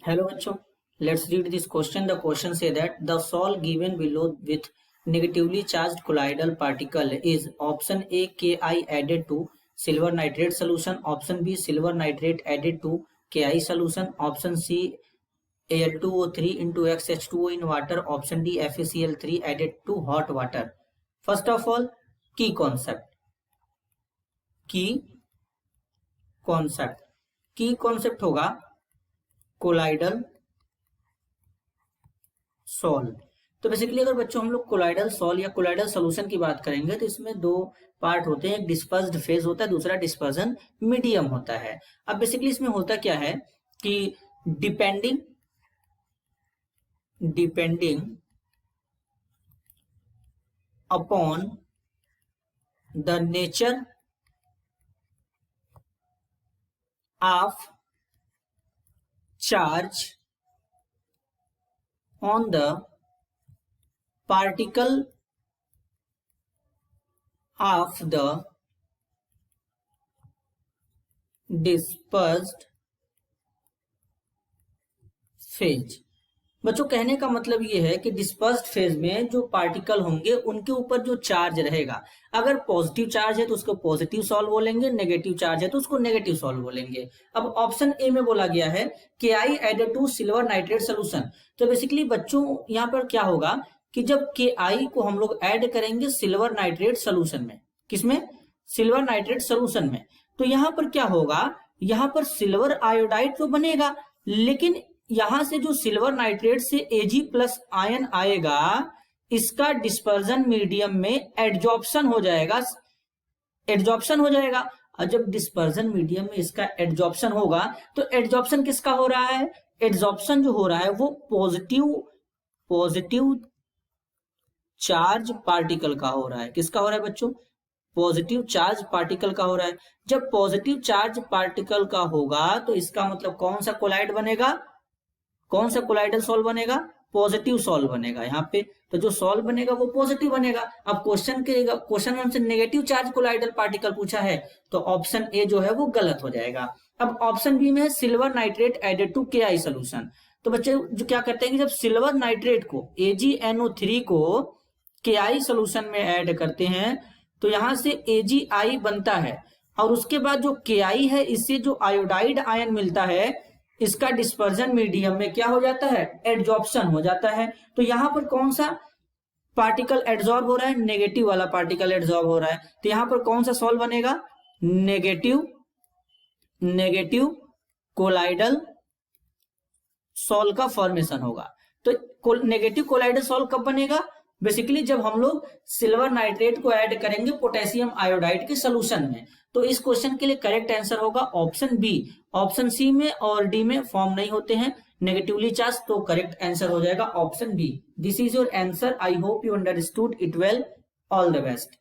Hello bachcho, let's read this question. The question say that the sol given below with negatively charged colloidal particle is option A Ki added to silver nitrate solution, option B silver nitrate added to Ki solution, option C Al2O3 into XH2O in water, option D FeCl3 added to hot water. First of all, key concept. की concept होगा colloidal sol. तो basically अगर बच्चों हम लोग colloidal sol या colloidal solution की बात करेंगे तो इसमें दो पार्ट होते हैं, एक डिस्पर्स्ड फेज होता है, दूसरा डिस्पर्जन मीडियम होता है। अब बेसिकली इसमें होता क्या है कि depending upon the nature of charge on the particle of the dispersed phase। बच्चों कहने का मतलब ये है कि डिस्पर्स्ड फेज में जो पार्टिकल होंगे उनके ऊपर जो चार्ज रहेगा, अगर पॉजिटिव चार्ज है तो उसको पॉजिटिव सॉल्व बोलेंगे, नेगेटिव चार्ज है तो उसको नेगेटिव सॉल्व बोलेंगे। अब ऑप्शन ए में बोला गया है Ki added to silver nitrate solution. तो बेसिकली बच्चों यहाँ पर क्या होगा कि जब Ki को हम लोग ऐड करेंगे सिल्वर नाइट्रेट सोल्यूशन में, किसमें? सिल्वर नाइट्रेट सोल्यूशन में, तो यहाँ पर क्या होगा, यहाँ पर सिल्वर आयोडाइड तो बनेगा, लेकिन यहां से जो सिल्वर नाइट्रेट से Ag प्लस आयन आएगा इसका डिस्पर्जन मीडियम में एडजॉर्प्शन हो जाएगा। और जब डिस्पर्जन मीडियम में इसका एडजॉर्प्शन होगा तो एडजॉर्प्शन किसका हो रहा है? एडजॉर्प्शन जो हो रहा है वो पॉजिटिव चार्ज पार्टिकल का हो रहा है। किसका हो रहा है बच्चों? पॉजिटिव चार्ज पार्टिकल का हो रहा है। जब पॉजिटिव चार्ज पार्टिकल का होगा तो इसका मतलब कौन सा कोलाइड बनेगा, कौन सा कोलाइडल सॉल्व बनेगा? पॉजिटिव सॉल्व बनेगा यहाँ पे। तो जो सॉल्व बनेगा वो पॉजिटिव बनेगा। अब क्वेश्चन हमसे नेगेटिव चार्ज कोलाइडल पार्टिकल पूछा है तो ऑप्शन ए जो है वो गलत हो जाएगा। अब ऑप्शन बी में है silver nitrate added to Ki solution. तो बच्चे जो क्या करते हैं कि जब सिल्वर नाइट्रेट को AgNO3 को Ki सोल्यूशन में ऐड करते हैं तो यहां से Agi बनता है और उसके बाद जो Ki है इससे जो आयोडाइड आयन मिलता है इसका डिस्पर्जन मीडियम में क्या हो जाता है? एडजॉर्प्शन हो जाता है। तो यहां पर कौन सा पार्टिकल एड्सॉर्ब हो रहा है? नेगेटिव वाला पार्टिकल एड्सॉर्ब हो रहा है। तो यहां पर कौन सा सॉल्व बनेगा? नेगेटिव कोलाइडल सॉल्व का फॉर्मेशन होगा। तो नेगेटिव कोलाइडल सॉल्व कब बनेगा? बेसिकली जब हम लोग सिल्वर नाइट्रेट को ऐड करेंगे पोटेशियम आयोडाइड के सोल्यूशन में। तो इस क्वेश्चन के लिए करेक्ट आंसर होगा ऑप्शन बी। ऑप्शन सी में और डी में फॉर्म नहीं होते हैं नेगेटिवली चार्ज, तो करेक्ट आंसर हो जाएगा option B. This is your answer. I hope you understood it well. All the best.